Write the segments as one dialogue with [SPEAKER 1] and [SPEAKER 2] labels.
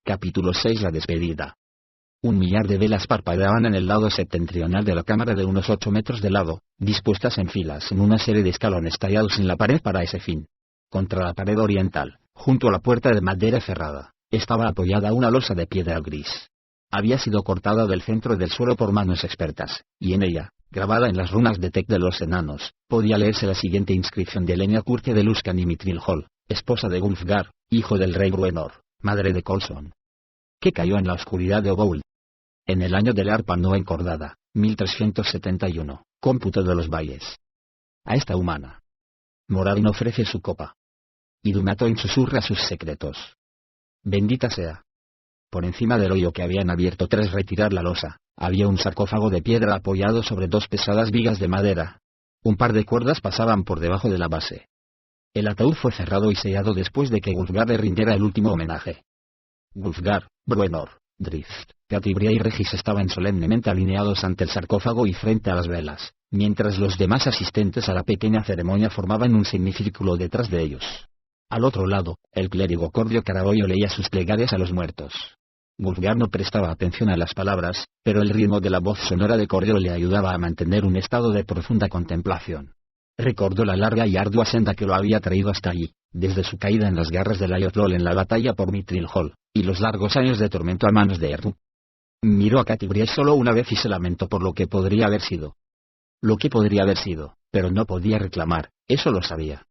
[SPEAKER 1] Capítulo 6. La despedida. Un millar de velas parpadeaban en el lado septentrional de la cámara de unos 8 metros de lado, dispuestas en filas en una serie de escalones tallados en la pared para ese fin. Contra la pared oriental, junto a la puerta de madera cerrada, estaba apoyada una losa de piedra gris. Había sido cortada del centro del suelo por manos expertas, y en ella, grabada en las runas de Tek de los enanos, podía leerse la siguiente inscripción de Elenia Curtia de Luskan y Mithril, esposa de Wulfgar, hijo del rey Bruenor, madre de Coulson, que cayó en la oscuridad de Ogoul. En el año de la arpa no encordada, 1371, cómputo de los valles. A esta humana, Moradin ofrece su copa. Y Dumathoin susurra sus secretos. Bendita sea. Por encima del hoyo que habían abierto tras retirar la losa, había un sarcófago de piedra apoyado sobre 2 pesadas vigas de madera. Un par de cuerdas pasaban por debajo de la base. El ataúd fue cerrado y sellado después de que Wulfgar le rindiera el último homenaje. Wulfgar, Bruenor, Drizzt, Catibria y Regis estaban solemnemente alineados ante el sarcófago y frente a las velas, mientras los demás asistentes a la pequeña ceremonia formaban un semicírculo detrás de ellos. Al otro lado, el clérigo Cordio Caraboyo leía sus plegarias a los muertos. Wulfgar no prestaba atención a las palabras, pero el ritmo de la voz sonora de Cordio le ayudaba a mantener un estado de profunda contemplación. Recordó la larga y ardua senda que lo había traído hasta allí, desde su caída en las garras de Liotlol en la batalla por Mithril, y los largos años de tormento a manos de Erdu. Miró a Catibria solo una vez y se lamentó por lo que podría haber sido. Lo que podría haber sido, pero no podía reclamar, eso lo sabía.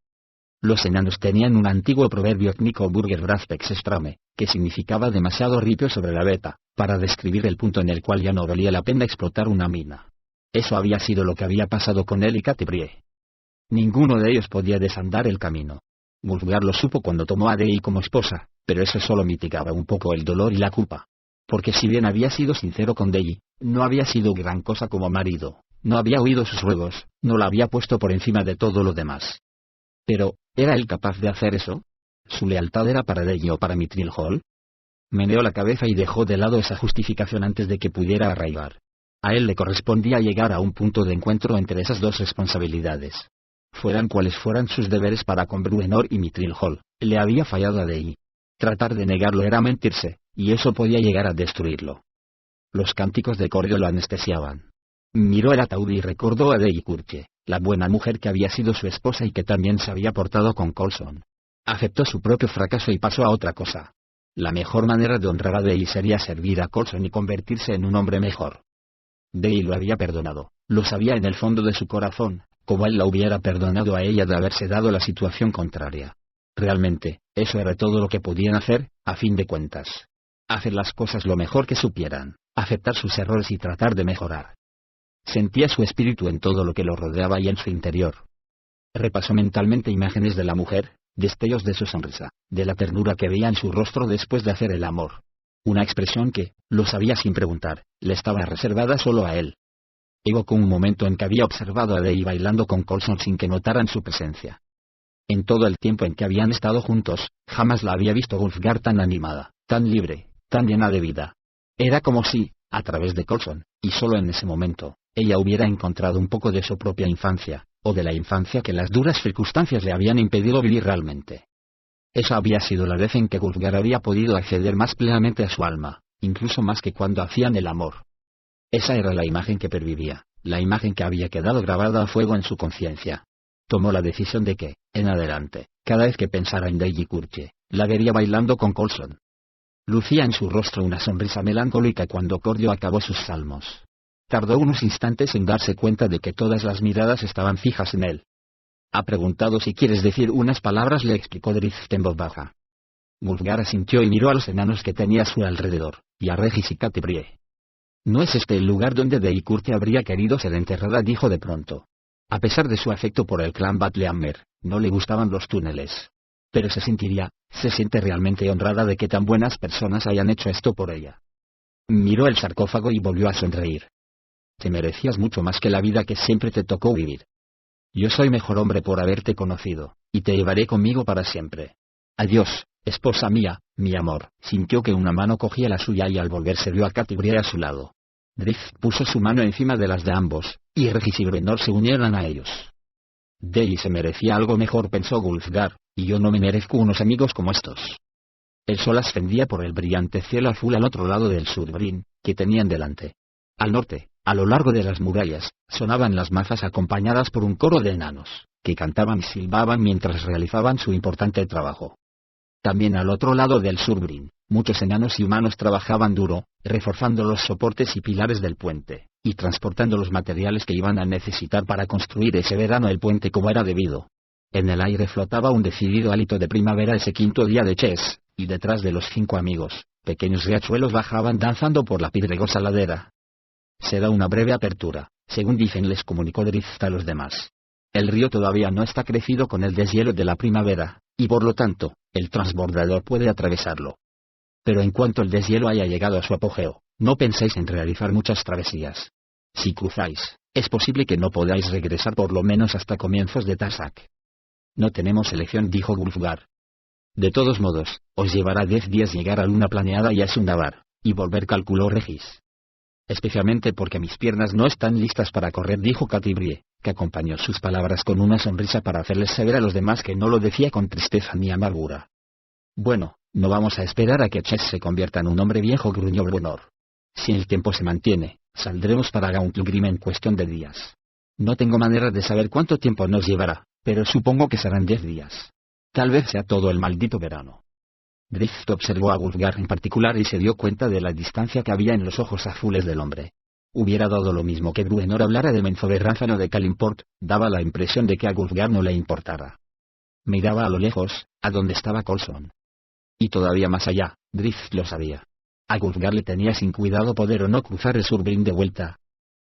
[SPEAKER 1] Los enanos tenían un antiguo proverbio Knico Burger Braspex Strame, que significaba demasiado ripio sobre la beta, para describir el punto en el cual ya no valía la pena explotar una mina. Eso había sido lo que había pasado con él y Catibrie. Ninguno de ellos podía desandar el camino. Wulfgar lo supo cuando tomó a Dei como esposa, pero eso solo mitigaba un poco el dolor y la culpa. Porque si bien había sido sincero con Dei, no había sido gran cosa como marido, no había oído sus ruegos, no la había puesto por encima de todo lo demás. Pero, ¿era él capaz de hacer eso? ¿Su lealtad era para Dei o para Mithril? Meneó la cabeza y dejó de lado esa justificación antes de que pudiera arraigar. A él le correspondía llegar a un punto de encuentro entre esas dos responsabilidades. Fueran cuales fueran sus deberes para con Bruenor y Mithril, le había fallado a Dei. Tratar de negarlo era mentirse, y eso podía llegar a destruirlo. Los cánticos de Cordio lo anestesiaban. Miró el ataúd y recordó a Dei Curtie, la buena mujer que había sido su esposa y que también se había portado con Coulson. Aceptó su propio fracaso y pasó a otra cosa. La mejor manera de honrar a Dei sería servir a Coulson y convertirse en un hombre mejor. Dei lo había perdonado, lo sabía en el fondo de su corazón, como él la hubiera perdonado a ella de haberse dado la situación contraria. Realmente, eso era todo lo que podían hacer, a fin de cuentas. Hacer las cosas lo mejor que supieran, aceptar sus errores y tratar de mejorar. Sentía su espíritu en todo lo que lo rodeaba y en su interior. Repasó mentalmente imágenes de la mujer, destellos de su sonrisa, de la ternura que veía en su rostro después de hacer el amor. Una expresión que, lo sabía sin preguntar, le estaba reservada solo a él. Evocó un momento en que había observado a Dei bailando con Coulson sin que notaran su presencia. En todo el tiempo en que habían estado juntos, jamás la había visto Wulfgar tan animada, tan libre, tan llena de vida. Era como si, a través de Coulson, y solo en ese momento, ella hubiera encontrado un poco de su propia infancia, o de la infancia que las duras circunstancias le habían impedido vivir realmente. Esa había sido la vez en que Wulfgar había podido acceder más plenamente a su alma, incluso más que cuando hacían el amor. Esa era la imagen que pervivía, la imagen que había quedado grabada a fuego en su conciencia. Tomó la decisión de que, en adelante, cada vez que pensara en Dei Curtie, la vería bailando con Coulson. Lucía en su rostro una sonrisa melancólica cuando Cordio acabó sus salmos. Tardó unos instantes en darse cuenta de que todas las miradas estaban fijas en él. «Ha preguntado si quieres decir unas palabras», le explicó Drizzt en voz baja. Wulfgar asintió y miró a los enanos que tenía a su alrededor, y a Regis y Catibrie. «No es este el lugar donde Dei Curtie habría querido ser enterrada», dijo de pronto. A pesar de su afecto por el clan Batlehammer, no le gustaban los túneles. Pero se siente realmente honrada de que tan buenas personas hayan hecho esto por ella. Miró el sarcófago y volvió a sonreír. «Te merecías mucho más que la vida que siempre te tocó vivir. Yo soy mejor hombre por haberte conocido, y te llevaré conmigo para siempre. Adiós, esposa mía, mi amor». Sintió que una mano cogía la suya y al volverse vio a Catibrie a su lado. Drizzt puso su mano encima de las de ambos, y Regis y Bruenor se unieron a ellos. Dei se merecía algo mejor, pensó Wulfgar, y yo no me merezco unos amigos como estos. El sol ascendía por el brillante cielo azul al otro lado del Surbrin, que tenían delante. Al norte, a lo largo de las murallas, sonaban las mazas acompañadas por un coro de enanos, que cantaban y silbaban mientras realizaban su importante trabajo. También al otro lado del Surbrin, muchos enanos y humanos trabajaban duro, reforzando los soportes y pilares del puente, y transportando los materiales que iban a necesitar para construir ese verano el puente como era debido. En el aire flotaba un decidido hálito de primavera ese quinto día de Chess, y detrás de los 5 amigos, pequeños riachuelos bajaban danzando por la pedregosa ladera. Será una breve apertura, según dicen, les comunicó Drizzt a los demás. El río todavía no está crecido con el deshielo de la primavera, y por lo tanto, el transbordador puede atravesarlo. Pero en cuanto el deshielo haya llegado a su apogeo, no penséis en realizar muchas travesías. Si cruzáis, es posible que no podáis regresar por lo menos hasta comienzos de Tasak. No tenemos elección, dijo Wulfgar. De todos modos, os llevará 10 días llegar a Luna Planeada y a Sundavar, y volver, calculó Regis. Especialmente porque mis piernas no están listas para correr, dijo Catibrie, que acompañó sus palabras con una sonrisa para hacerles saber a los demás que no lo decía con tristeza ni amargura. Bueno, no vamos a esperar a que Chess se convierta en un hombre viejo, gruñó Bruenor. Si el tiempo se mantiene, saldremos para Gauntlegrim en cuestión de días. No tengo manera de saber cuánto tiempo nos llevará, pero supongo que serán 10 días. Tal vez sea todo el maldito verano. Drizzt observó a Wulfgar en particular y se dio cuenta de la distancia que había en los ojos azules del hombre. Hubiera dado lo mismo que Bruenor hablara de Menzoberranzan o de Kalimport, daba la impresión de que a Wulfgar no le importara. Miraba a lo lejos, a donde estaba Coulson. Y todavía más allá, Drizzt lo sabía. A Wulfgar le tenía sin cuidado poder o no cruzar el Surbrin de vuelta.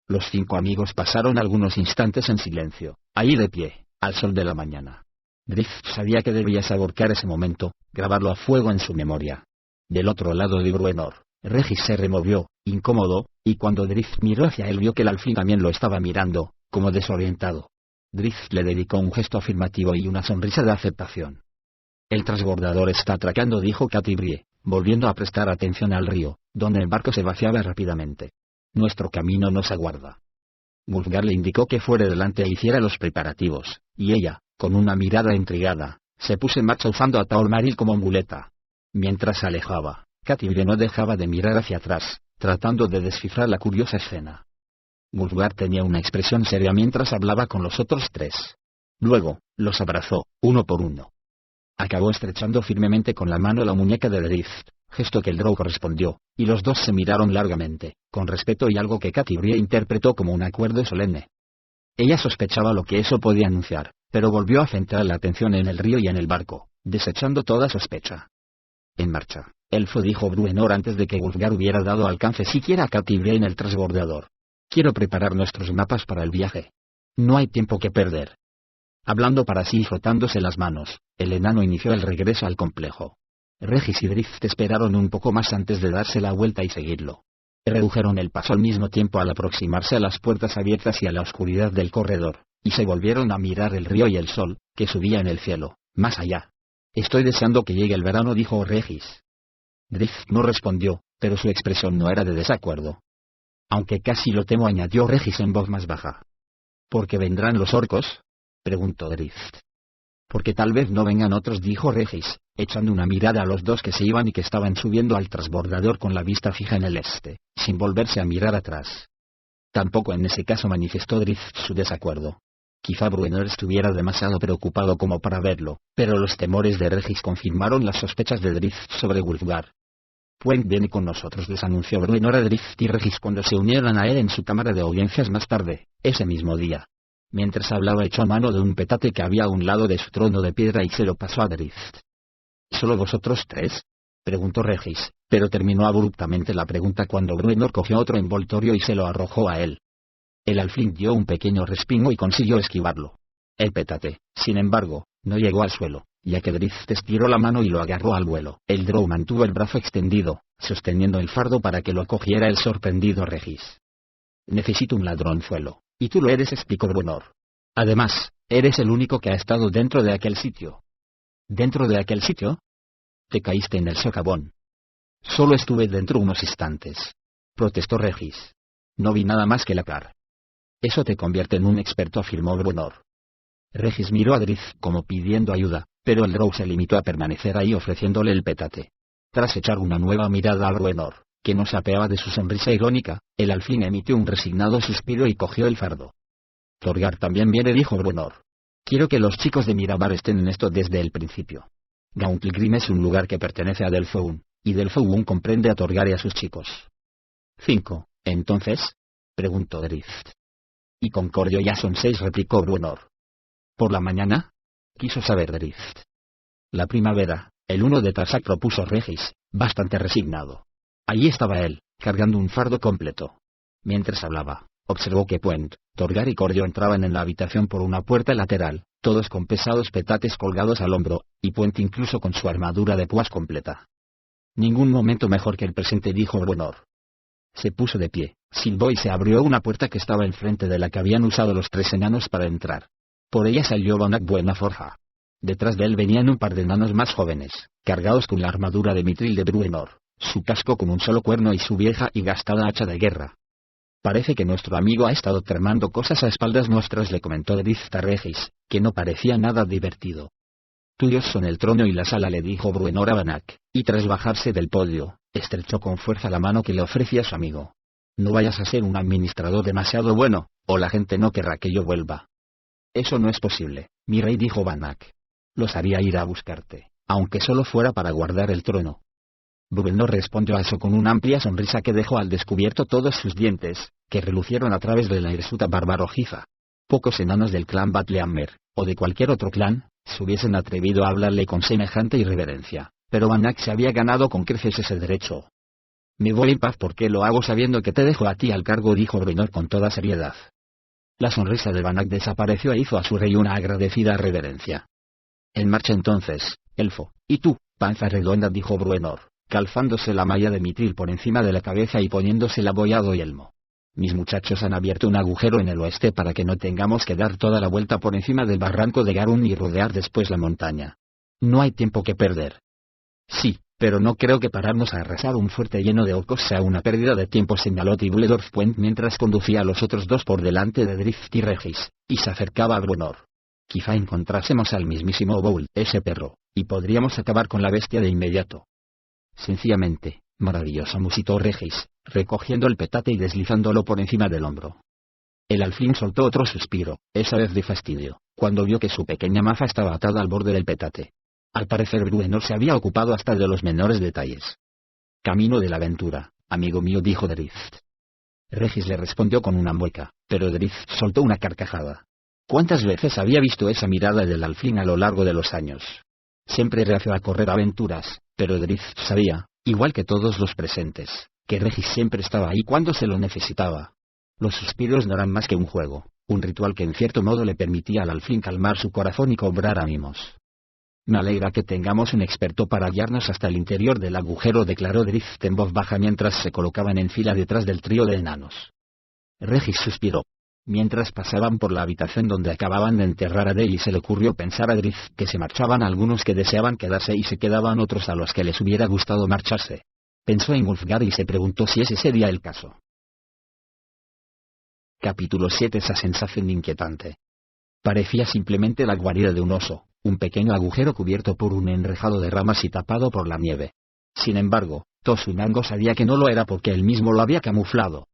[SPEAKER 1] Los 5 amigos pasaron algunos instantes en silencio, ahí de pie, al sol de la mañana. Drizzt sabía que debía saborear ese momento, grabarlo a fuego en su memoria. Del otro lado de Bruenor, Regis se removió, incómodo, y cuando Drizzt miró hacia él vio que el alfil también lo estaba mirando, como desorientado. Drizzt le dedicó un gesto afirmativo y una sonrisa de aceptación. El transbordador está atracando, dijo Catibrie, volviendo a prestar atención al río, donde el barco se vaciaba rápidamente. Nuestro camino nos aguarda. Wulfgar le indicó que fuera delante e hiciera los preparativos, y ella, con una mirada intrigada, se puso en marcha usando a Taormaril como muleta. Mientras se alejaba, Catibrie no dejaba de mirar hacia atrás, tratando de descifrar la curiosa escena. Wulfgar tenía una expresión seria mientras hablaba con los otros 3. Luego, los abrazó, uno por uno. Acabó estrechando firmemente con la mano la muñeca de Drizzt, gesto que el drow correspondió, y los dos se miraron largamente, con respeto y algo que Catibrie interpretó como un acuerdo solemne. Ella sospechaba lo que eso podía anunciar, pero volvió a centrar la atención en el río y en el barco, desechando toda sospecha. En marcha, elfo, dijo Bruenor antes de que Wulfgar hubiera dado alcance siquiera a Catibrie en el transbordador. Quiero preparar nuestros mapas para el viaje. No hay tiempo que perder. Hablando para sí y frotándose las manos, el enano inició el regreso al complejo. Regis y Drizzt esperaron un poco más antes de darse la vuelta y seguirlo. Redujeron el paso al mismo tiempo al aproximarse a las puertas abiertas y a la oscuridad del corredor, y se volvieron a mirar el río y el sol, que subía en el cielo, más allá. Estoy deseando que llegue el verano, dijo Regis. Drizzt no respondió, pero su expresión no era de desacuerdo. Aunque casi lo temo, añadió Regis en voz más baja. ¿Por qué vendrán los orcos?, preguntó Drizzt. Porque tal vez no vengan otros, dijo Regis, echando una mirada a los dos que se iban y que estaban subiendo al transbordador con la vista fija en el este, sin volverse a mirar atrás. Tampoco en ese caso, manifestó Drizzt su desacuerdo. Quizá Bruenor estuviera demasiado preocupado como para verlo, pero los temores de Regis confirmaron las sospechas de Drizzt sobre Wulfgar. Puent viene con nosotros, les anunció Bruenor a Drizzt y Regis cuando se unieron a él en su cámara de audiencias más tarde, ese mismo día. Mientras hablaba echó mano de un petate que había a un lado de su trono de piedra y se lo pasó a Drizzt. ¿Solo vosotros 3? Preguntó Regis, pero terminó abruptamente la pregunta cuando Bruenor cogió otro envoltorio y se lo arrojó a él. El alfling dio un pequeño respingo y consiguió esquivarlo. El petate, sin embargo, no llegó al suelo, ya que Drizzt estiró la mano y lo agarró al vuelo. El drow mantuvo el brazo extendido, sosteniendo el fardo para que lo cogiera el sorprendido Regis. Necesito un ladronzuelo, y tú lo eres, explicó Bruenor. Además, eres el único que ha estado dentro de aquel sitio. ¿Dentro de aquel sitio? Te caíste en el socavón. Solo estuve dentro unos instantes, protestó Regis. No vi nada más que la cara. Eso te convierte en un experto, afirmó Bruenor. Regis miró a Drizzt como pidiendo ayuda, pero el drow se limitó a permanecer ahí ofreciéndole el petate. Tras echar una nueva mirada a Bruenor, que no se apeaba de su sonrisa irónica, el alfil emitió un resignado suspiro y cogió el fardo. Torgar también viene, dijo Bruenor. Quiero que los chicos de Mirabar estén en esto desde el principio. Gauntlegrim es un lugar que pertenece a Delphoun, y Delphoun comprende a Torgar y a sus chicos. 5. ¿Entonces? Preguntó Drift. Y Concordio ya son 6, replicó Bruenor. ¿Por la mañana? Quiso saber Drift. La primavera, el 1 de Tarsak, propuso Regis, bastante resignado. Allí estaba él, cargando un fardo completo. Mientras hablaba, observó que Puent, Torgar y Cordio entraban en la habitación por una puerta lateral, todos con pesados petates colgados al hombro, y Puent incluso con su armadura de púas completa. Ningún momento mejor que el presente, dijo Bruenor. Se puso de pie, silbó y se abrió una puerta que estaba enfrente de la que habían usado los 3 enanos para entrar. Por ella salió Banach Buenaforja. Detrás de él venían un par de enanos más jóvenes, cargados con la armadura de mitril de Bruenor, su casco con un solo cuerno y su vieja y gastada hacha de guerra. Parece que nuestro amigo ha estado tramando cosas a espaldas nuestras, le comentó Drift a Regis, que no parecía nada divertido. Tuyos son el trono y la sala, le dijo Bruenor a Banach, y tras bajarse del podio, estrechó con fuerza la mano que le ofrecía su amigo. No vayas a ser un administrador demasiado bueno, o la gente no querrá que yo vuelva. Eso no es posible, mi rey, dijo Banach. Los haría ir a buscarte, aunque solo fuera para guardar el trono. Bruenor respondió a eso con una amplia sonrisa que dejó al descubierto todos sus dientes, que relucieron a través de la hirsuta barba rojiza. Pocos enanos del clan Batlehammer, o de cualquier otro clan, se hubiesen atrevido a hablarle con semejante irreverencia, pero Banach se había ganado con creces ese derecho. Me voy en paz porque lo hago sabiendo que te dejo a ti al cargo, dijo Bruenor con toda seriedad. La sonrisa de Banach desapareció e hizo a su rey una agradecida reverencia. En marcha entonces, elfo, y tú, panza redonda, dijo Bruenor, calzándose la malla de mitril por encima de la cabeza y poniéndose el abollado yelmo. Mis muchachos han abierto un agujero en el oeste para que no tengamos que dar toda la vuelta por encima del barranco de Garun y rodear después la montaña. No hay tiempo que perder. Sí, pero no creo que pararnos a arrasar un fuerte lleno de orcos sea una pérdida de tiempo, señaló Tibuledorf Puent mientras conducía a los otros dos por delante de Drift y Regis, y se acercaba a Bruenor. Quizá encontrásemos al mismísimo Bowl, ese perro, y podríamos acabar con la bestia de inmediato. Sencillamente, maravilloso, musitó Regis, recogiendo el petate y deslizándolo por encima del hombro. El alfil soltó otro suspiro, esa vez de fastidio, cuando vio que su pequeña maza estaba atada al borde del petate. Al parecer Bruenor se había ocupado hasta de los menores detalles. Camino de la aventura, amigo mío, dijo Drift. Regis le respondió con una mueca, pero Drift soltó una carcajada. ¿Cuántas veces había visto esa mirada del alfil a lo largo de los años? Siempre reacio a correr aventuras, pero Drift sabía, igual que todos los presentes, que Regis siempre estaba ahí cuando se lo necesitaba. Los suspiros no eran más que un juego, un ritual que en cierto modo le permitía al alfil calmar su corazón y cobrar ánimos. Me alegra que tengamos un experto para guiarnos hasta el interior del agujero, declaró Drift en voz baja mientras se colocaban en fila detrás del trío de enanos. Regis suspiró. Mientras pasaban por la habitación donde acababan de enterrar a Dale, se le ocurrió pensar a Drift que se marchaban algunos que deseaban quedarse y se quedaban otros a los que les hubiera gustado marcharse. Pensó en Wulfgar y se preguntó si ese sería el caso. Capítulo 7. Esa sensación inquietante. Parecía simplemente la guarida de un oso, un pequeño agujero cubierto por un enrejado de ramas y tapado por la nieve. Sin embargo, Tosunango sabía que no lo era porque él mismo lo había camuflado.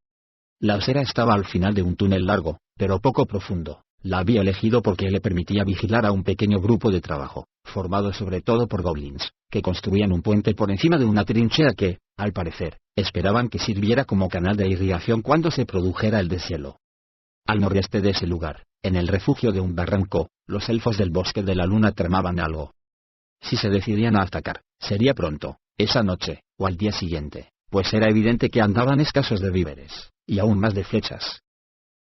[SPEAKER 1] La osera estaba al final de un túnel largo, pero poco profundo. La había elegido porque le permitía vigilar a un pequeño grupo de trabajo, formado sobre todo por goblins, que construían un puente por encima de una trinchera que, al parecer, esperaban que sirviera como canal de irrigación cuando se produjera el deshielo. Al noreste de ese lugar, en el refugio de un barranco, los elfos del bosque de la luna tramaban algo. Si se decidían a atacar, sería pronto, esa noche, o al día siguiente, pues era evidente que andaban escasos de víveres, y aún más de flechas.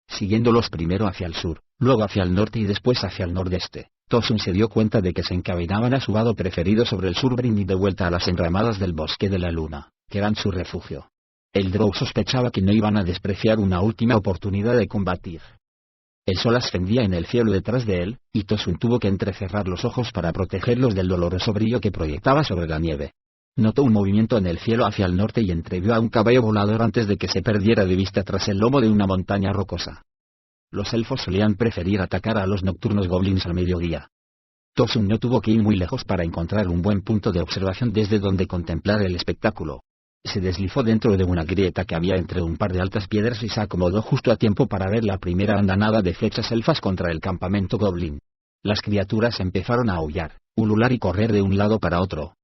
[SPEAKER 1] Siguiéndolos primero hacia el sur, luego hacia el norte y después hacia el nordeste, Tosun se dio cuenta de que se encaminaban a su vado preferido sobre el Surbrin y de vuelta a las enramadas del bosque de la luna, que eran su refugio. El Drow sospechaba que no iban a despreciar una última oportunidad de combatir. El sol ascendía en el cielo detrás de él, y Tosun tuvo que entrecerrar los ojos para protegerlos del doloroso brillo que proyectaba sobre la nieve. Notó un movimiento en el cielo hacia el norte y entrevió a un caballo volador antes de que se perdiera de vista tras el lomo de una montaña rocosa. Los elfos solían preferir atacar a los nocturnos goblins al mediodía. Tosun no tuvo que ir muy lejos para encontrar un buen punto de observación desde donde contemplar el espectáculo. Se deslizó dentro de una grieta que había entre un par de altas piedras y se acomodó justo a tiempo para ver la primera andanada de flechas elfas contra el campamento goblin. Las criaturas empezaron a aullar, ulular y correr de un lado para otro.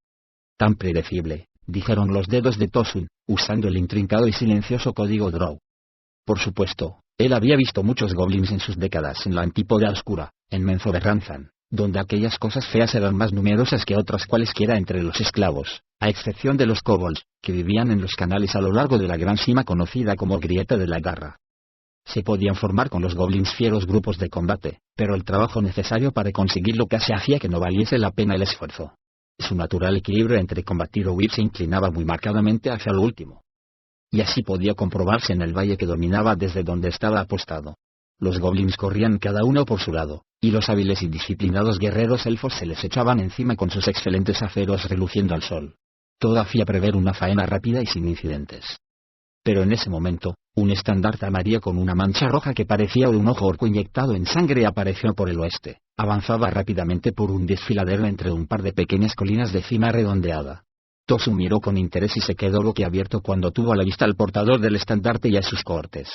[SPEAKER 1] Tan predecible, dijeron los dedos de Tosun, usando el intrincado y silencioso código Drow. Por supuesto, él había visto muchos goblins en sus décadas en la Antípoda Oscura, en Menzoberranzan, donde aquellas cosas feas eran más numerosas que otras cualesquiera entre los esclavos, a excepción de los kobolds, que vivían en los canales a lo largo de la gran sima conocida como Grieta de la Garra. Se podían formar con los goblins fieros grupos de combate, pero el trabajo necesario para conseguirlo casi hacía que no valiese la pena el esfuerzo. Su natural equilibrio entre combatir o huir se inclinaba muy marcadamente hacia lo último. Y así podía comprobarse en el valle que dominaba desde donde estaba apostado. Los goblins corrían cada uno por su lado, y los hábiles y disciplinados guerreros elfos se les echaban encima con sus excelentes aceros reluciendo al sol. Todo hacía prever una faena rápida y sin incidentes. Pero en ese momento, un estandarte amarillo con una mancha roja que parecía un ojo orco inyectado en sangre apareció por el oeste. Avanzaba rápidamente por un desfiladero entre un par de pequeñas colinas de cima redondeada. Tosun miró con interés y se quedó boquiabierto cuando tuvo a la vista al portador del estandarte y a sus cohortes.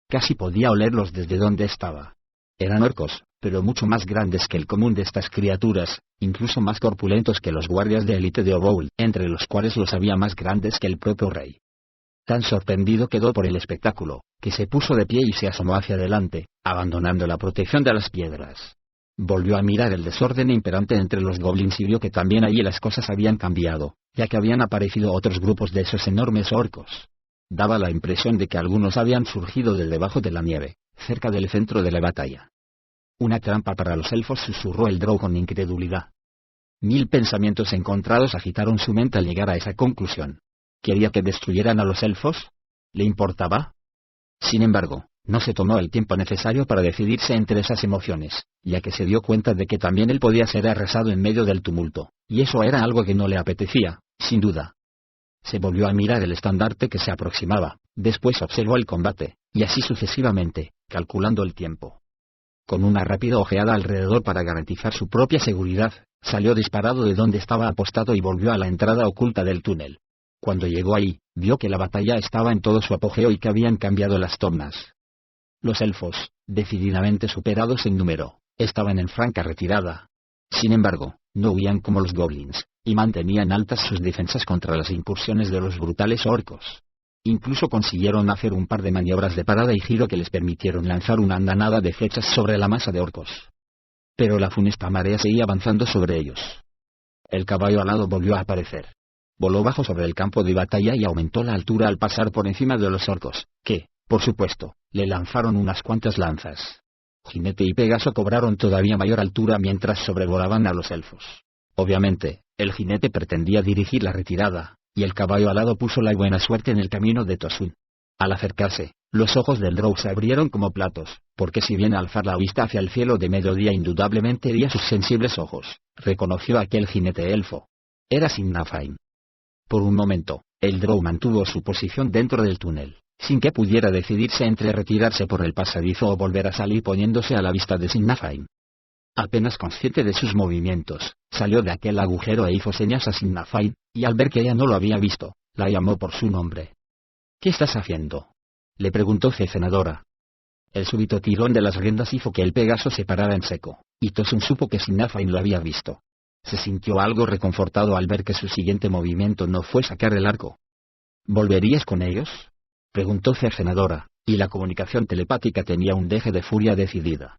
[SPEAKER 1] Casi podía olerlos desde donde estaba. Eran orcos, pero mucho más grandes que el común de estas criaturas, incluso más corpulentos que los guardias de élite de Oboul, entre los cuales los había más grandes que el propio rey. Tan sorprendido quedó por el espectáculo, que se puso de pie y se asomó hacia adelante, abandonando la protección de las piedras. Volvió a mirar el desorden imperante entre los goblins y vio que también allí las cosas habían cambiado, ya que habían aparecido otros grupos de esos enormes orcos. Daba la impresión de que algunos habían surgido de debajo de la nieve, cerca del centro de la batalla. Una trampa para los elfos, susurró el Drow con incredulidad. 1000 pensamientos encontrados agitaron su mente al llegar a esa conclusión. ¿Quería que destruyeran a los elfos? ¿Le importaba? Sin embargo, no se tomó el tiempo necesario para decidirse entre esas emociones, ya que se dio cuenta de que también él podía ser arrasado en medio del tumulto, y eso era algo que no le apetecía, sin duda. Se volvió a mirar el estandarte que se aproximaba, después observó el combate, y así sucesivamente, calculando el tiempo. Con una rápida ojeada alrededor para garantizar su propia seguridad, salió disparado de donde estaba apostado y volvió a la entrada oculta del túnel. Cuando llegó ahí, vio que la batalla estaba en todo su apogeo y que habían cambiado las tornas. Los elfos, decididamente superados en número, estaban en franca retirada. Sin embargo, no huían como los goblins, y mantenían altas sus defensas contra las incursiones de los brutales orcos. Incluso consiguieron hacer un par de maniobras de parada y giro que les permitieron lanzar una andanada de flechas sobre la masa de orcos. Pero la funesta marea seguía avanzando sobre ellos. El caballo alado volvió a aparecer. Voló bajo sobre el campo de batalla y aumentó la altura al pasar por encima de los orcos, que, por supuesto, le lanzaron unas cuantas lanzas. Jinete y Pegaso cobraron todavía mayor altura mientras sobrevolaban a los elfos. Obviamente, el jinete pretendía dirigir la retirada, y el caballo alado puso la buena suerte en el camino de Tosun. Al acercarse, los ojos del Drow se abrieron como platos, porque si bien alzar la vista hacia el cielo de mediodía indudablemente hería sus sensibles ojos, reconoció a aquel jinete elfo. Era Sinnafain. Por un momento, el Drow mantuvo su posición dentro del túnel, sin que pudiera decidirse entre retirarse por el pasadizo o volver a salir poniéndose a la vista de Sinnafain. Apenas consciente de sus movimientos, salió de aquel agujero e hizo señas a Sinnafain, y al ver que ella no lo había visto, la llamó por su nombre. «¿Qué estás haciendo?», le preguntó Cecenadora. El súbito tirón de las riendas hizo que el Pegaso se parara en seco, y Tosun supo que Sinnafain lo había visto. Se sintió algo reconfortado al ver que su siguiente movimiento no fue sacar el arco. «¿Volverías con ellos?», preguntó Cecenadora, y la comunicación telepática tenía un deje de furia decidida.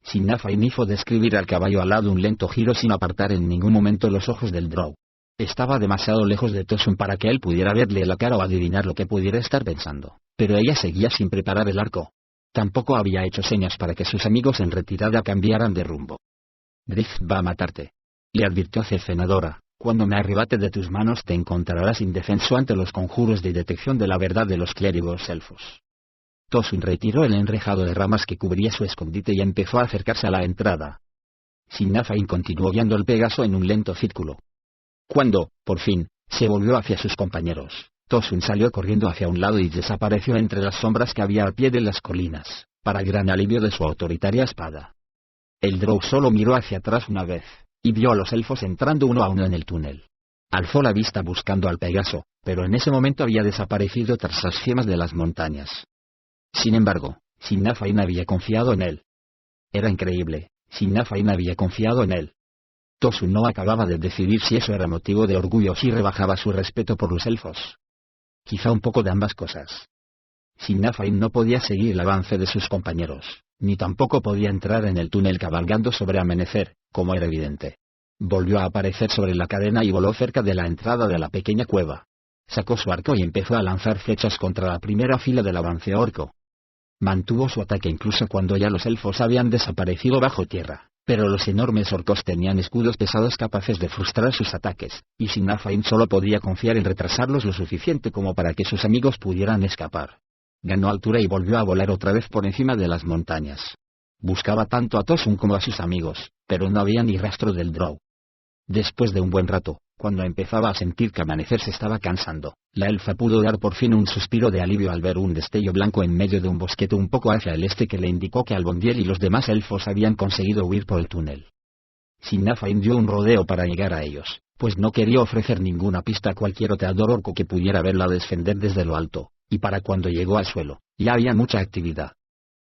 [SPEAKER 1] Sinnafain hizo describir al caballo alado un lento giro sin apartar en ningún momento los ojos del Drow. Estaba demasiado lejos de Tosun para que él pudiera verle la cara o adivinar lo que pudiera estar pensando, pero ella seguía sin preparar el arco. Tampoco había hecho señas para que sus amigos en retirada cambiaran de rumbo. «Drift va a matarte», le advirtió Cecenadora. «Cuando me arrebate de tus manos te encontrarás indefenso ante los conjuros de detección de la verdad de los clérigos elfos». Tosun retiró el enrejado de ramas que cubría su escondite y empezó a acercarse a la entrada. Sinnafain continuó guiando el Pegaso en un lento círculo. Cuando, por fin, se volvió hacia sus compañeros, Tosun salió corriendo hacia un lado y desapareció entre las sombras que había al pie de las colinas, para gran alivio de su autoritaria espada. El Drow solo miró hacia atrás una vez, y vio a los elfos entrando uno a uno en el túnel. Alzó la vista buscando al Pegaso, pero en ese momento había desaparecido tras las cimas de las montañas. Sin embargo, Sinnafain había confiado en él. Era increíble, Sinnafain había confiado en él. Tosun no acababa de decidir si eso era motivo de orgullo o si rebajaba su respeto por los elfos. Quizá un poco de ambas cosas. Sinnafain no podía seguir el avance de sus compañeros, ni tampoco podía entrar en el túnel cabalgando sobre Amanecer, como era evidente. Volvió a aparecer sobre la cadena y voló cerca de la entrada de la pequeña cueva. Sacó su arco y empezó a lanzar flechas contra la primera fila del avance orco. Mantuvo su ataque incluso cuando ya los elfos habían desaparecido bajo tierra, pero los enormes orcos tenían escudos pesados capaces de frustrar sus ataques, y Sinnafain solo podía confiar en retrasarlos lo suficiente como para que sus amigos pudieran escapar. Ganó altura y volvió a volar otra vez por encima de las montañas. Buscaba tanto a Tosun como a sus amigos, pero no había ni rastro del Drow. Después de un buen rato, cuando empezaba a sentir que Amanecer se estaba cansando, la elfa pudo dar por fin un suspiro de alivio al ver un destello blanco en medio de un bosquete un poco hacia el este que le indicó que Albondiel y los demás elfos habían conseguido huir por el túnel. Sinnafain dio un rodeo para llegar a ellos, pues no quería ofrecer ninguna pista a cualquier oteador orco que pudiera verla descender desde lo alto, y para cuando llegó al suelo, ya había mucha actividad.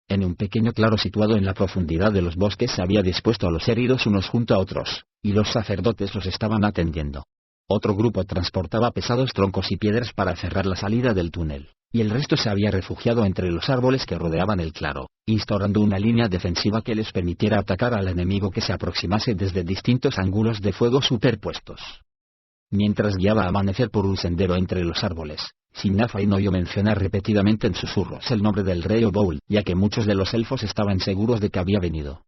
[SPEAKER 1] En un pequeño claro situado en la profundidad de los bosques se había dispuesto a los heridos unos junto a otros, y los sacerdotes los estaban atendiendo. Otro grupo transportaba pesados troncos y piedras para cerrar la salida del túnel, y el resto se había refugiado entre los árboles que rodeaban el claro, instaurando una línea defensiva que les permitiera atacar al enemigo que se aproximase desde distintos ángulos de fuego superpuestos. Mientras guiaba a Amanecer por un sendero entre los árboles, Sinnafain oyó mencionar repetidamente en susurros el nombre del rey Oboul, ya que muchos de los elfos estaban seguros de que había venido.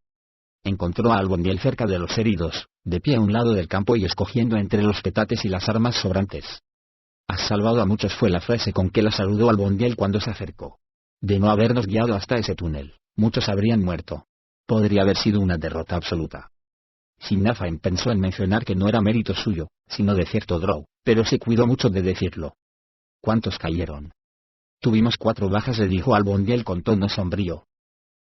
[SPEAKER 1] Encontró a Albondiel cerca de los heridos, de pie a un lado del campo y escogiendo entre los petates y las armas sobrantes. «Has salvado a muchos» fue la frase con que la saludó Albondiel cuando se acercó. «De no habernos guiado hasta ese túnel, muchos habrían muerto. Podría haber sido una derrota absoluta». Sinnafain pensó en mencionar que no era mérito suyo, sino de cierto Drow, pero se cuidó mucho de decirlo. «¿Cuántos cayeron?» «Tuvimos 4 bajas», le dijo Albondiel con tono sombrío.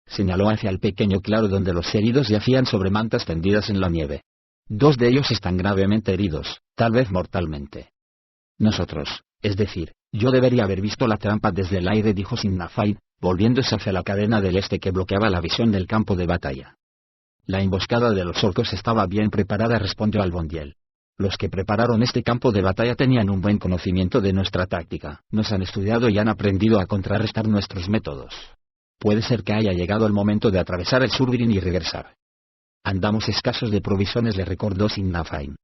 [SPEAKER 1] Señaló hacia el pequeño claro donde los heridos yacían sobre mantas tendidas en la nieve. 2 de ellos están gravemente heridos, tal vez mortalmente. Nosotros, es decir, yo debería haber visto la trampa desde el aire, dijo Sinnafain, volviéndose hacia la cadena del este que bloqueaba la visión del campo de batalla. La emboscada de los orcos estaba bien preparada, respondió Albondiel. Los que prepararon este campo de batalla tenían un buen conocimiento de nuestra táctica, nos han estudiado y han aprendido a contrarrestar nuestros métodos. Puede ser que haya llegado el momento de atravesar el Surbirin y regresar. Andamos escasos de provisiones, le recordó Sinnafain.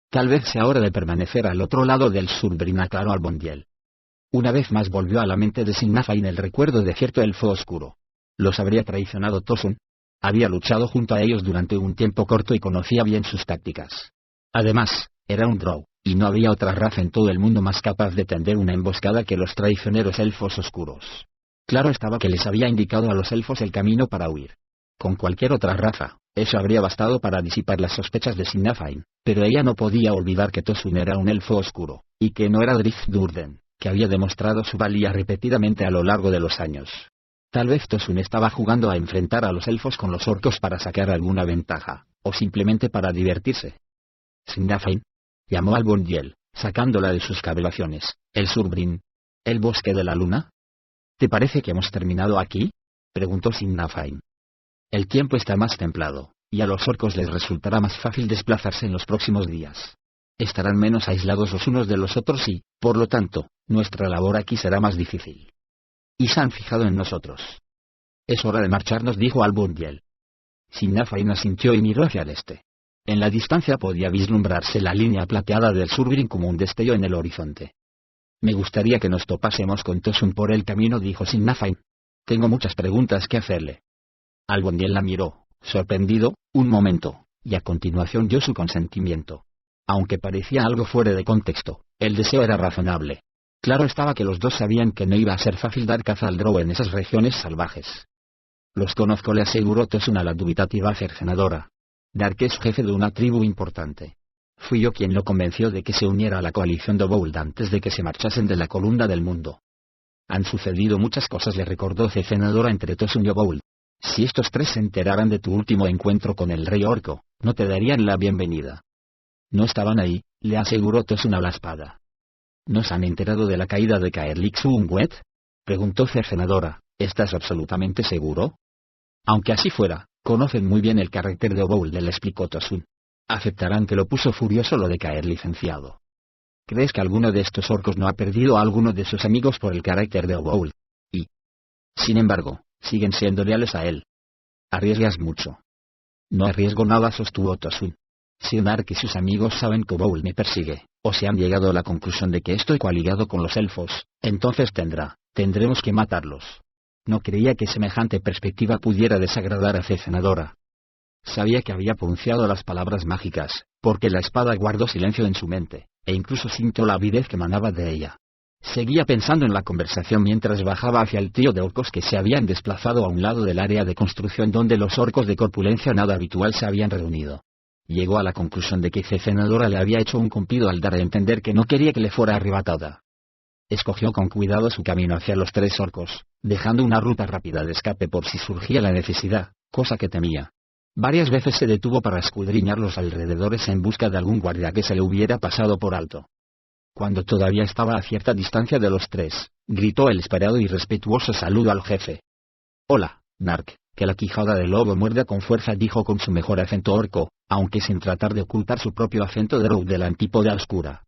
[SPEAKER 1] Tal vez sea hora de permanecer al otro lado del Surbirin, aclaró Albondiel. Una vez más volvió a la mente de Sinnafain el recuerdo de cierto elfo oscuro. ¿Los habría traicionado Tosun? Había luchado junto a ellos durante un tiempo corto y conocía bien sus tácticas. Además, era un Drow, y no había otra raza en todo el mundo más capaz de tender una emboscada que los traicioneros elfos oscuros. Claro estaba que les había indicado a los elfos el camino para huir. Con cualquier otra raza, eso habría bastado para disipar las sospechas de Sinnafain, pero ella no podía olvidar que Tosun era un elfo oscuro, y que no era Drift Durden, que había demostrado su valía repetidamente a lo largo de los años. Tal vez Tosun estaba jugando a enfrentar a los elfos con los orcos para sacar alguna ventaja, o simplemente para divertirse. Sinnafain, llamó Albondiel, sacándola de sus cavilaciones. ¿El Surbirin? ¿El bosque de la luna? ¿Te parece que hemos terminado aquí?, preguntó Sinnafain. El tiempo está más templado, y a los orcos les resultará más fácil desplazarse en los próximos días. Estarán menos aislados los unos de los otros y, por lo tanto, nuestra labor aquí será más difícil. Y se han fijado en nosotros. Es hora de marcharnos, dijo Albondiel. Sinnafain asintió y miró hacia el este. En la distancia podía vislumbrarse la línea plateada del Surbirin como un destello en el horizonte. Me gustaría que nos topásemos con Tosun por el camino, dijo Sinnafain. Tengo muchas preguntas que hacerle. Albondiel la miró, sorprendido, un momento, y a continuación dio su consentimiento. Aunque parecía algo fuera de contexto, el deseo era razonable. Claro estaba que los dos sabían que no iba a ser fácil dar caza al Drow en esas regiones salvajes. Los conozco, le aseguró Tosun a la dubitativa cercenadora. Dark es jefe de una tribu importante. Fui yo quien lo convenció de que se uniera a la coalición de Obould antes de que se marchasen de la columna del mundo. Han sucedido muchas cosas, le recordó cercenadora, entre Tosun y Obould. Si estos tres se enteraran de tu último encuentro con el rey orco, no te darían la bienvenida. No estaban ahí, le aseguró Tosun a la espada. ¿No se han enterado de la caída de Caerlich Suunwet? Preguntó Cercenadora. ¿Estás absolutamente seguro? Aunque así fuera, conocen muy bien el carácter de Oboul, le explicó Tosun. Aceptarán que lo puso furioso lo de caer licenciado. ¿Crees que alguno de estos orcos no ha perdido a alguno de sus amigos por el carácter de Oboul? Y, sin embargo, siguen siendo leales a él. Arriesgas mucho. No arriesgo nada, sostuvo Tosun. Si Nark y sus amigos saben que Oboul me persigue, o se han llegado a la conclusión de que estoy coaligado con los elfos, entonces tendremos que matarlos. No creía que semejante perspectiva pudiera desagradar a Cercenadora. Sabía que había pronunciado las palabras mágicas, porque la espada guardó silencio en su mente, e incluso sintió la avidez que emanaba de ella. Seguía pensando en la conversación mientras bajaba hacia el trío de orcos que se habían desplazado a un lado del área de construcción donde los orcos de corpulencia nada habitual se habían reunido. Llegó a la conclusión de que Cercenadora le había hecho un cumplido al dar a entender que no quería que le fuera arrebatada. Escogió con cuidado su camino hacia los tres orcos, dejando una ruta rápida de escape por si surgía la necesidad, cosa que temía. Varias veces se detuvo para escudriñar los alrededores en busca de algún guardia que se le hubiera pasado por alto. Cuando todavía estaba a cierta distancia de los tres, gritó el esperado y respetuoso saludo al jefe. «Hola, Nark, que la quijada del lobo muerda con fuerza», dijo con su mejor acento orco, aunque sin tratar de ocultar su propio acento de Drow de la antípoda oscura.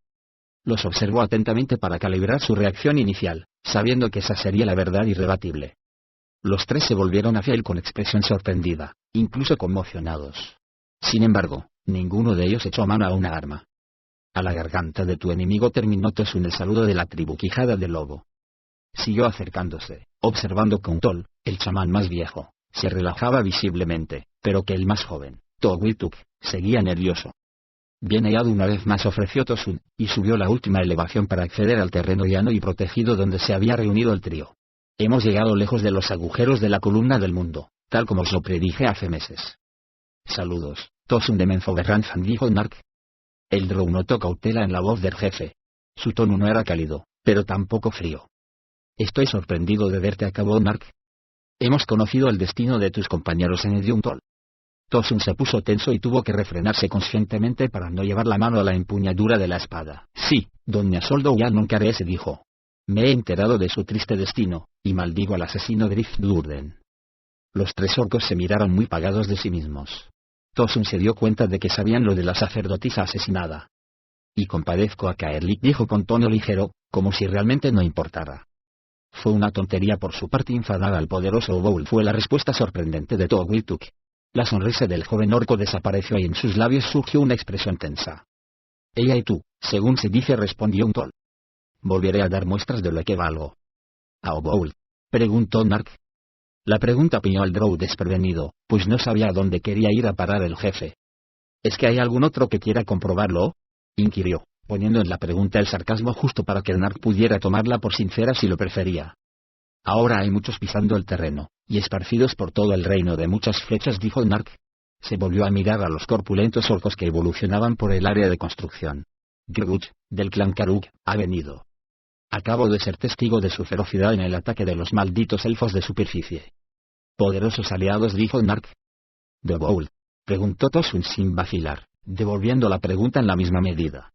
[SPEAKER 1] Los observó atentamente para calibrar su reacción inicial, sabiendo que esa sería la verdad irrebatible. Los tres se volvieron hacia él con expresión sorprendida, incluso conmocionados. Sin embargo, ninguno de ellos echó mano a una arma. «A la garganta de tu enemigo», terminó Tosun el saludo de la tribu Quijada del Lobo. Siguió acercándose, observando que Untol, el chamán más viejo, se relajaba visiblemente, pero que el más joven, Togwituk, seguía nervioso. «Bien hallado», una vez más ofreció Tosun, y subió la última elevación para acceder al terreno llano y protegido donde se había reunido el trío. «Hemos llegado lejos de los agujeros de la columna del mundo, tal como os lo predije hace meses». «Saludos, Tosun de Menzoberranzan», dijo Nark. El Drow notó cautela en la voz del jefe. Su tono no era cálido, pero tampoco frío. «Estoy sorprendido de verte», acabó Nark. «Hemos conocido el destino de tus compañeros en Ediuntol». Tosun se puso tenso y tuvo que refrenarse conscientemente para no llevar la mano a la empuñadura de la espada. «Sí, doña Soldo ya nunca haré ese», dijo. «Me he enterado de su triste destino, y maldigo al asesino Drift Durden». Los tres orcos se miraron muy pagados de sí mismos. Tosun se dio cuenta de que sabían lo de la sacerdotisa asesinada. «Y compadezco a Caerlich», dijo con tono ligero, como si realmente no importara. «Fue una tontería por su parte infamar al poderoso Oboul», fue la respuesta sorprendente de Togwituk. La sonrisa del joven orco desapareció y en sus labios surgió una expresión tensa. «Ella y tú, según se dice», respondió Untol. «Volveré a dar muestras de lo que valgo». «¿A Oboul?», preguntó Nark. La pregunta pilló al Drow desprevenido, pues no sabía a dónde quería ir a parar el jefe. «¿Es que hay algún otro que quiera comprobarlo?», inquirió, poniendo en la pregunta el sarcasmo justo para que Nark pudiera tomarla por sincera si lo prefería. «Ahora hay muchos pisando el terreno, y esparcidos por todo el reino de muchas flechas», dijo Nark. Se volvió a mirar a los corpulentos orcos que evolucionaban por el área de construcción. «Grgut, del clan Karuk, ha venido. Acabo de ser testigo de su ferocidad en el ataque de los malditos elfos de superficie». «¿Poderosos aliados?», dijo Nark. «¿De Oboul?», preguntó Tosun sin vacilar, devolviendo la pregunta en la misma medida.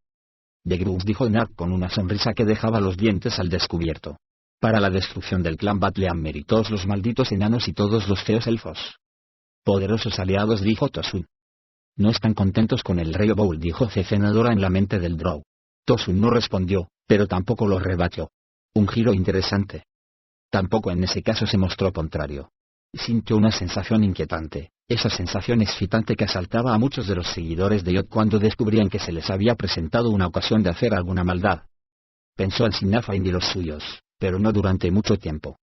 [SPEAKER 1] «De Grux», dijo Nark con una sonrisa que dejaba los dientes al descubierto. «Para la destrucción del clan Batlehammer y todos los malditos enanos y todos los feos elfos». «Poderosos aliados», dijo Tosun. «No están contentos con el rey Oboul», dijo Cercenadora en la mente del Drow. Tosun no respondió, pero tampoco lo rebatió. Un giro interesante. Tampoco en ese caso se mostró contrario. Sintió una sensación inquietante, esa sensación excitante que asaltaba a muchos de los seguidores de Yod cuando descubrían que se les había presentado una ocasión de hacer alguna maldad. Pensó en Sinafain y los suyos, pero no durante mucho tiempo.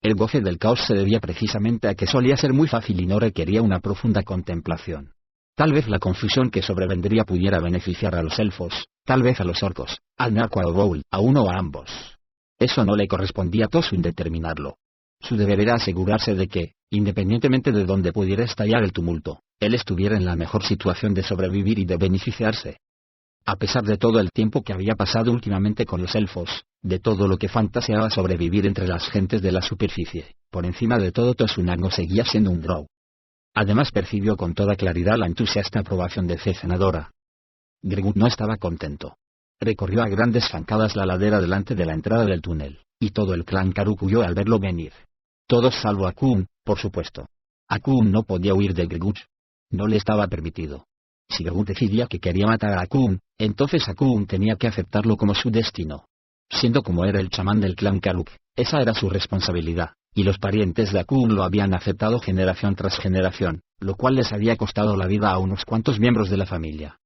[SPEAKER 1] El goce del caos se debía precisamente a que solía ser muy fácil y no requería una profunda contemplación. Tal vez la confusión que sobrevendría pudiera beneficiar a los elfos, tal vez a los orcos, al Nark o a Oboul, a uno o a ambos. Eso no le correspondía a Tosun determinarlo. Su deber era asegurarse de que, independientemente de dónde pudiera estallar el tumulto, él estuviera en la mejor situación de sobrevivir y de beneficiarse. A pesar de todo el tiempo que había pasado últimamente con los elfos, de todo lo que fantaseaba sobrevivir entre las gentes de la superficie, por encima de todo Tosunago seguía siendo un drow. Además percibió con toda claridad la entusiasta aprobación de Cezenadora. Gregut no estaba contento. Recorrió a grandes zancadas la ladera delante de la entrada del túnel, y todo el clan Karuk huyó al verlo venir. Todos salvo Akun, por supuesto. Akun no podía huir de Gregut. No le estaba permitido. Si Gregut decidía que quería matar a Akun, entonces Akun tenía que aceptarlo como su destino. Siendo como era el chamán del clan Karuk, esa era su responsabilidad, y los parientes de Akun lo habían aceptado generación tras generación, lo cual les había costado la vida a unos cuantos miembros de la familia.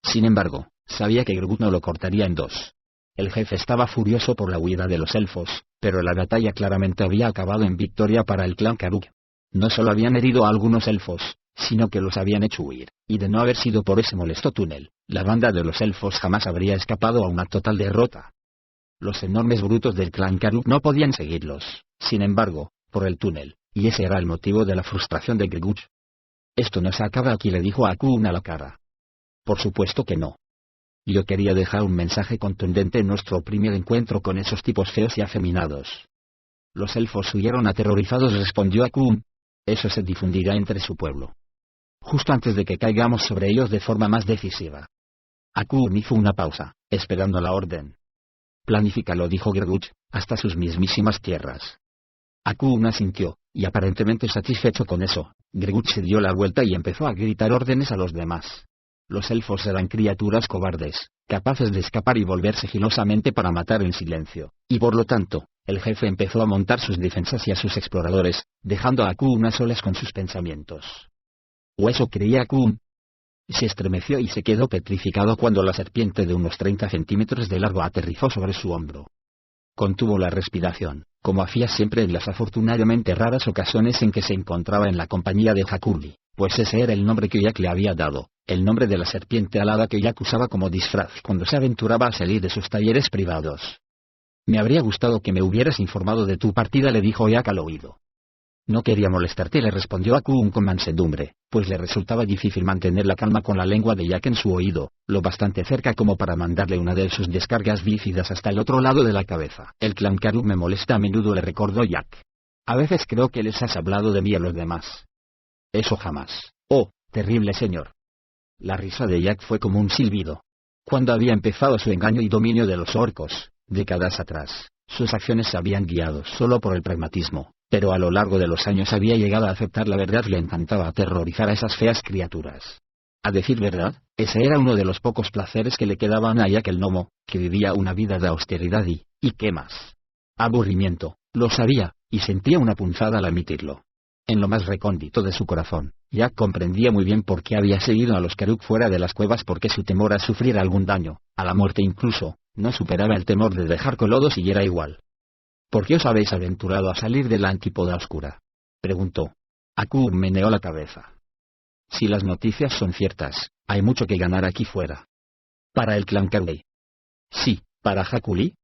[SPEAKER 1] Sin embargo, sabía que Gregut no lo cortaría en dos. El jefe estaba furioso por la huida de los elfos, pero la batalla claramente había acabado en victoria para el clan Karuk. No solo habían herido a algunos elfos, sino que los habían hecho huir, y de no haber sido por ese molesto túnel, la banda de los elfos jamás habría escapado a una total derrota. Los enormes brutos del clan Karuk no podían seguirlos, sin embargo, por el túnel, y ese era el motivo de la frustración de Gregut. «Esto no se acaba aquí», le dijo a Akun a la cara. «Por supuesto que no. Yo quería dejar un mensaje contundente en nuestro primer encuentro con esos tipos feos y afeminados». «Los elfos huyeron aterrorizados», respondió Akun. «Eso se difundirá entre su pueblo. Justo antes de que caigamos sobre ellos de forma más decisiva». Akun hizo una pausa, esperando la orden. «Planifícalo», dijo Gregut, «hasta sus mismísimas tierras». Akun asintió, y aparentemente satisfecho con eso, Gregut se dio la vuelta y empezó a gritar órdenes a los demás. Los elfos eran criaturas cobardes, capaces de escapar y volver sigilosamente para matar en silencio, y por lo tanto, el jefe empezó a montar sus defensas y a sus exploradores, dejando a Akun a solas con sus pensamientos. ¿O eso creía Akun? Se estremeció y se quedó petrificado cuando la serpiente de unos 30 centímetros de largo aterrizó sobre su hombro. Contuvo la respiración, como hacía siempre en las afortunadamente raras ocasiones en que se encontraba en la compañía de Hakuli, pues ese era el nombre que Jack le había dado, el nombre de la serpiente alada que Jack usaba como disfraz cuando se aventuraba a salir de sus talleres privados. «Me habría gustado que me hubieras informado de tu partida», le dijo Jack al oído. «No quería molestarte», le respondió Akun con mansedumbre, pues le resultaba difícil mantener la calma con la lengua de Jack en su oído, lo bastante cerca como para mandarle una de sus descargas bífidas hasta el otro lado de la cabeza. «El clan Karuk me molesta a menudo», le recordó Jack. «A veces creo que les has hablado de mí a los demás». «Eso jamás. Oh, terrible señor». La risa de Jack fue como un silbido. Cuando había empezado su engaño y dominio de los orcos, décadas atrás, sus acciones se habían guiado solo por el pragmatismo. Pero a lo largo de los años había llegado a aceptar la verdad. Le encantaba aterrorizar a esas feas criaturas. A decir verdad, ese era uno de los pocos placeres que le quedaban a Jack el gnomo, que vivía una vida de austeridad ¿y qué más? Aburrimiento, lo sabía, y sentía una punzada al admitirlo. En lo más recóndito de su corazón, Jack comprendía muy bien por qué había seguido a los Karuk fuera de las cuevas, porque su temor a sufrir algún daño, a la muerte incluso, no superaba el temor de dejar que Lodo siguiera igual. «¿Por qué os habéis aventurado a salir de la antípoda oscura?», preguntó. Akun meneó la cabeza. «Si las noticias son ciertas, hay mucho que ganar aquí fuera». «¿Para el clan Karuk?» «Sí, para Hakuli».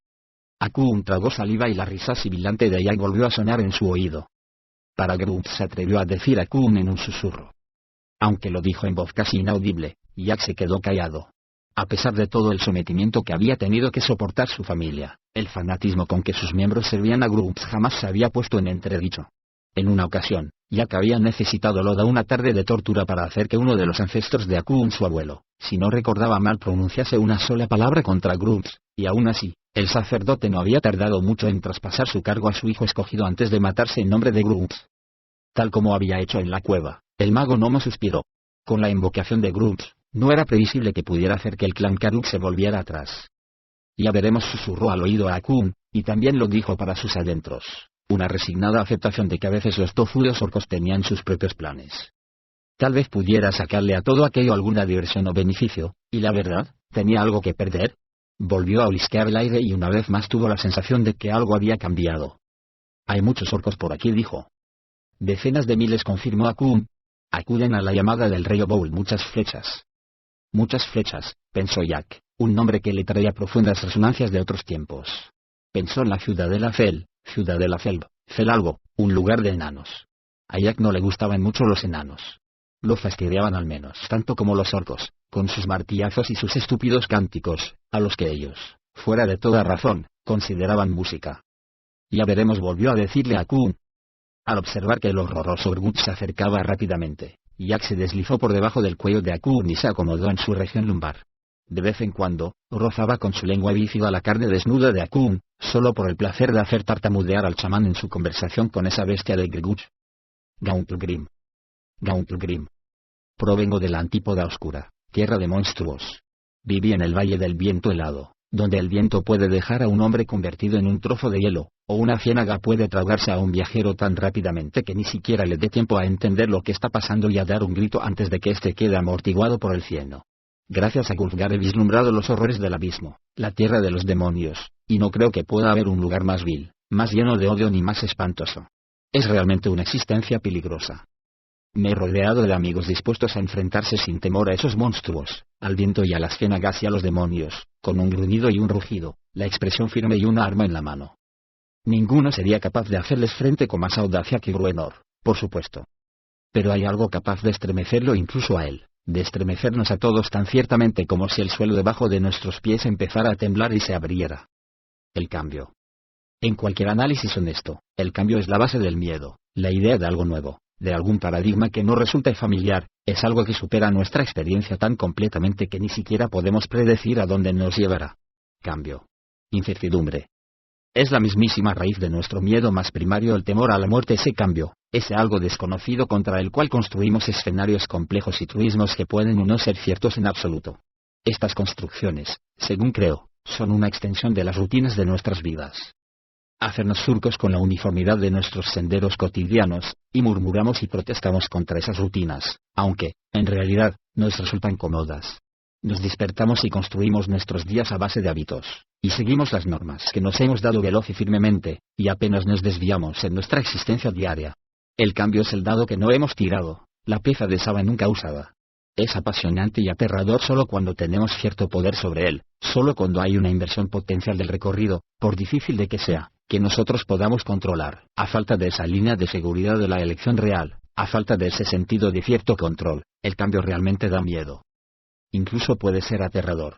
[SPEAKER 1] Akun tragó saliva y la risa sibilante de Jack volvió a sonar en su oído. «Para Grunt», se atrevió a decir Akun en un susurro. Aunque lo dijo en voz casi inaudible, Jack se quedó callado. A pesar de todo el sometimiento que había tenido que soportar su familia, el fanatismo con que sus miembros servían a Grunt jamás se había puesto en entredicho. En una ocasión, Jack había necesitado Loda una tarde de tortura para hacer que uno de los ancestros de Akun, su abuelo, si no recordaba mal, pronunciase una sola palabra contra Grunt, y aún así, el sacerdote no había tardado mucho en traspasar su cargo a su hijo escogido antes de matarse en nombre de Grunt. Tal como había hecho en la cueva, el mago gnomo suspiró. Con la invocación de Grunt, no era previsible que pudiera hacer que el clan Karuk se volviera atrás. «Ya veremos», susurró al oído a Akun, y también lo dijo para sus adentros, una resignada aceptación de que a veces los tozudos orcos tenían sus propios planes. Tal vez pudiera sacarle a todo aquello alguna diversión o beneficio, y la verdad, ¿tenía algo que perder? Volvió a olisquear el aire y una vez más tuvo la sensación de que algo había cambiado. «Hay muchos orcos por aquí», dijo. «Decenas de miles», confirmó Akun. «Acuden a la llamada del rey Oboul muchas flechas». «Muchas flechas», pensó Jack, un nombre que le traía profundas resonancias de otros tiempos. Pensó en la ciudadela Fel, Fel algo, un lugar de enanos. A Jack no le gustaban mucho los enanos. Lo fastidiaban al menos tanto como los orcos, con sus martillazos y sus estúpidos cánticos, a los que ellos, fuera de toda razón, consideraban música. Ya veremos, volvió a decirle a Kuhn. Al observar que el horroroso Urgut se acercaba rápidamente, Jack se deslizó por debajo del cuello de Akun y se acomodó en su región lumbar. De vez en cuando, rozaba con su lengua bífida la carne desnuda de Akun, solo por el placer de hacer tartamudear al chamán en su conversación con esa bestia de Griguch. Gauntlgrim. Gauntlgrim. Provengo de la antípoda oscura, tierra de monstruos. Viví en el Valle del Viento Helado, donde el viento puede dejar a un hombre convertido en un trozo de hielo, o una ciénaga puede tragarse a un viajero tan rápidamente que ni siquiera le dé tiempo a entender lo que está pasando y a dar un grito antes de que éste quede amortiguado por el cieno. Gracias a Gulfgar he vislumbrado los horrores del abismo, la tierra de los demonios, y no creo que pueda haber un lugar más vil, más lleno de odio ni más espantoso. Es realmente una existencia peligrosa. Me he rodeado de amigos dispuestos a enfrentarse sin temor a esos monstruos, al viento y a las ciénagas y a los demonios, con un gruñido y un rugido, la expresión firme y una arma en la mano. Ninguno sería capaz de hacerles frente con más audacia que Bruenor, por supuesto. Pero hay algo capaz de estremecerlo incluso a él, de estremecernos a todos tan ciertamente como si el suelo debajo de nuestros pies empezara a temblar y se abriera. El cambio. En cualquier análisis honesto, el cambio es la base del miedo, la idea de algo nuevo, de algún paradigma que no resulta familiar, es algo que supera nuestra experiencia tan completamente que ni siquiera podemos predecir a dónde nos llevará. Cambio. Incertidumbre. Es la mismísima raíz de nuestro miedo más primario, el temor a la muerte, ese cambio, ese algo desconocido contra el cual construimos escenarios complejos y truismos que pueden o no ser ciertos en absoluto. Estas construcciones, según creo, son una extensión de las rutinas de nuestras vidas. Hacernos surcos con la uniformidad de nuestros senderos cotidianos, y murmuramos y protestamos contra esas rutinas, aunque, en realidad, nos resultan cómodas. Nos despertamos y construimos nuestros días a base de hábitos, y seguimos las normas que nos hemos dado veloz y firmemente, y apenas nos desviamos en nuestra existencia diaria. El cambio es el dado que no hemos tirado, la pieza de saba nunca usada. Es apasionante y aterrador solo cuando tenemos cierto poder sobre él, solo cuando hay una inversión potencial del recorrido, por difícil de que sea, que nosotros podamos controlar. A falta de esa línea de seguridad de la elección real, a falta de ese sentido de cierto control, el cambio realmente da miedo. Incluso puede ser aterrador.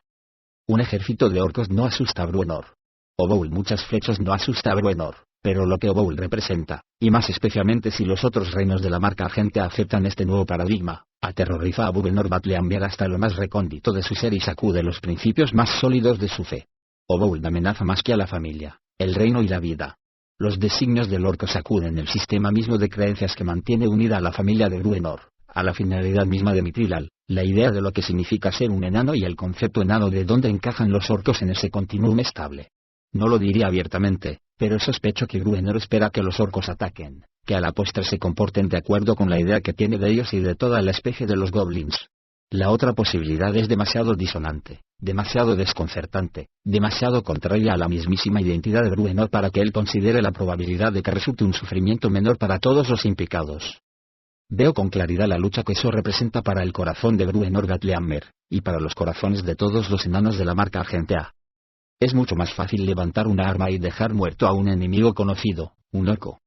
[SPEAKER 1] Un ejército de orcos no asusta a Bruenor. Oboul muchas flechas no asusta a Bruenor, pero lo que Oboul representa, y más especialmente si los otros reinos de la marca agente aceptan este nuevo paradigma, aterroriza a Bruenor Batleambier hasta lo más recóndito de su ser y sacude los principios más sólidos de su fe. Oboul amenaza más que a la familia, el reino y la vida. Los designios del orco sacuden el sistema mismo de creencias que mantiene unida a la familia de Bruenor, a la finalidad misma de Mithril, la idea de lo que significa ser un enano y el concepto enano de dónde encajan los orcos en ese continuum estable. No lo diría abiertamente, pero sospecho que Bruenor espera que los orcos ataquen, que a la postre se comporten de acuerdo con la idea que tiene de ellos y de toda la especie de los goblins. La otra posibilidad es demasiado disonante, demasiado desconcertante, demasiado contraria a la mismísima identidad de Bruenor para que él considere la probabilidad de que resulte un sufrimiento menor para todos los implicados. Veo con claridad la lucha que eso representa para el corazón de Bruenor Gatleammer, y para los corazones de todos los enanos de la marca Agente A. Es mucho más fácil levantar una arma y dejar muerto a un enemigo conocido, un orco.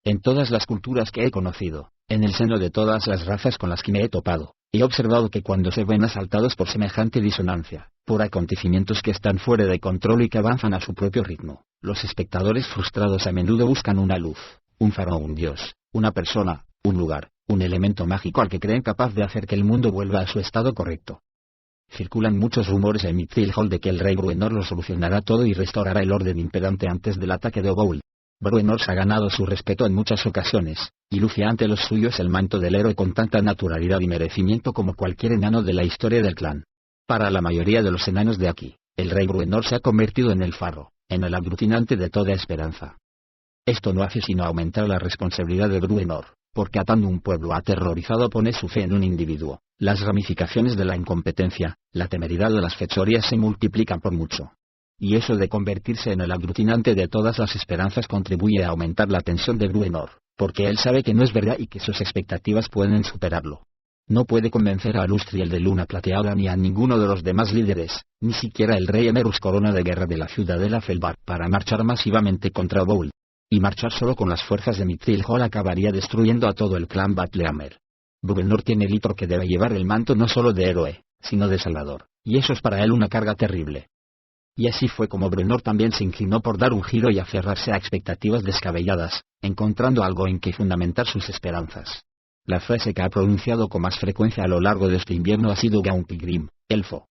[SPEAKER 1] En todas las culturas que he conocido, en el seno de todas las razas con las que me he topado, he observado que cuando se ven asaltados por semejante disonancia, por acontecimientos que están fuera de control y que avanzan a su propio ritmo, los espectadores frustrados a menudo buscan una luz, un faro o un dios, una persona, un lugar, un elemento mágico al que creen capaz de hacer que el mundo vuelva a su estado correcto. Circulan muchos rumores en Mithril Hall de que el rey Bruenor lo solucionará todo y restaurará el orden imperante antes del ataque de Oboul. Bruenor se ha ganado su respeto en muchas ocasiones, y luce ante los suyos el manto del héroe con tanta naturalidad y merecimiento como cualquier enano de la historia del clan. Para la mayoría de los enanos de aquí, el rey Bruenor se ha convertido en el faro, en el aglutinante de toda esperanza. Esto no hace sino aumentar la responsabilidad de Bruenor, porque atando un pueblo aterrorizado pone su fe en un individuo, las ramificaciones de la incompetencia, la temeridad de las fechorías se multiplican por mucho. Y eso de convertirse en el aglutinante de todas las esperanzas contribuye a aumentar la tensión de Bruenor, porque él sabe que no es verdad y que sus expectativas pueden superarlo. No puede convencer a Alustriel de Luna Plateada ni a ninguno de los demás líderes, ni siquiera el rey Emerus Corona de Guerra de la Ciudadela Felbar, para marchar masivamente contra Oboul. Y marchar solo con las fuerzas de Mithril Hall acabaría destruyendo a todo el clan Batleammer. Bruenor tiene el hito que debe llevar el manto no solo de héroe, sino de salvador, y eso es para él una carga terrible. Y así fue como Bruenor también se inclinó por dar un giro y aferrarse a expectativas descabelladas, encontrando algo en que fundamentar sus esperanzas. La frase que ha pronunciado con más frecuencia a lo largo de este invierno ha sido Gauntlegrim, elfo.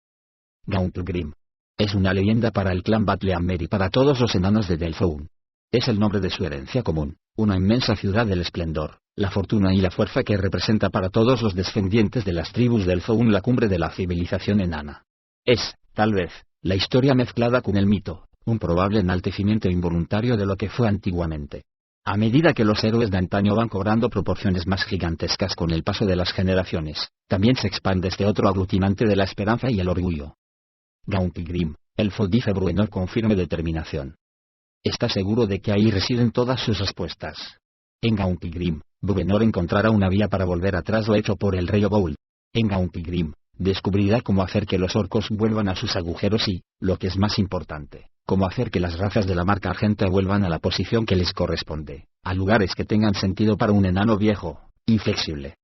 [SPEAKER 1] Gauntlegrim es una leyenda para el clan Batlehammer y para todos los enanos de Delphone. Es el nombre de su herencia común, una inmensa ciudad del esplendor, la fortuna y la fuerza que representa para todos los descendientes de las tribus Delphone la cumbre de la civilización enana. Es, tal vez, la historia mezclada con el mito, un probable enaltecimiento involuntario de lo que fue antiguamente. A medida que los héroes de antaño van cobrando proporciones más gigantescas con el paso de las generaciones, también se expande este otro aglutinante de la esperanza y el orgullo. Gauntlegrim, elfo, dice Bruenor con firme determinación. Está seguro de que ahí residen todas sus respuestas. En Gauntlegrim, Bruenor encontrará una vía para volver atrás lo hecho por el rey Ogoul. En Gauntlegrim, descubrirá cómo hacer que los orcos vuelvan a sus agujeros y, lo que es más importante, cómo hacer que las razas de la marca argenta vuelvan a la posición que les corresponde, a lugares que tengan sentido para un enano viejo, inflexible.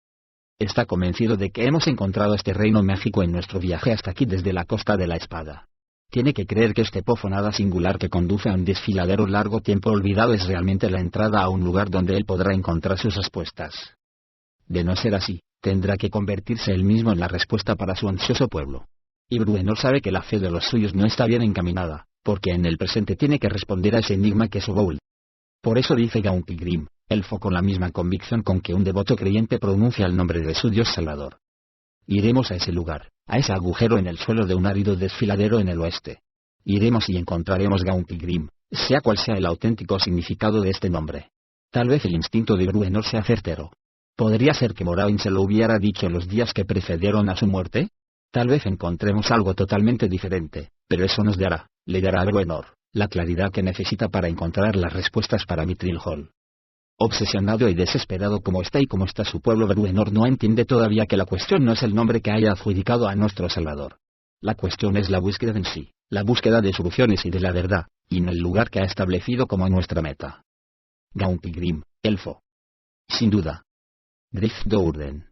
[SPEAKER 1] Está convencido de que hemos encontrado este reino mágico en nuestro viaje hasta aquí desde la Costa de la Espada. Tiene que creer que este pozo nada singular que conduce a un desfiladero largo tiempo olvidado es realmente la entrada a un lugar donde él podrá encontrar sus respuestas. De no ser así, tendrá que convertirse él mismo en la respuesta para su ansioso pueblo. Y Bruenor sabe que la fe de los suyos no está bien encaminada, porque en el presente tiene que responder a ese enigma que es Ogoul. Por eso dice Gauntlegrim, elfo, con la misma convicción con que un devoto creyente pronuncia el nombre de su Dios Salvador. Iremos a ese lugar, a ese agujero en el suelo de un árido desfiladero en el oeste. Iremos y encontraremos Gauntlegrim, sea cual sea el auténtico significado de este nombre. Tal vez el instinto de Bruenor sea certero. ¿Podría ser que Moraine se lo hubiera dicho en los días que precedieron a su muerte? Tal vez encontremos algo totalmente diferente, pero eso le dará a Bruenor la claridad que necesita para encontrar las respuestas para Mithril Hall. Obsesionado y desesperado como está y como está su pueblo, Bruenor no entiende todavía que la cuestión no es el nombre que haya adjudicado a nuestro Salvador. La cuestión es la búsqueda en sí, la búsqueda de soluciones y de la verdad, y en el lugar que ha establecido como nuestra meta. Gauntlegrim, elfo. Sin duda. Drift Dourden.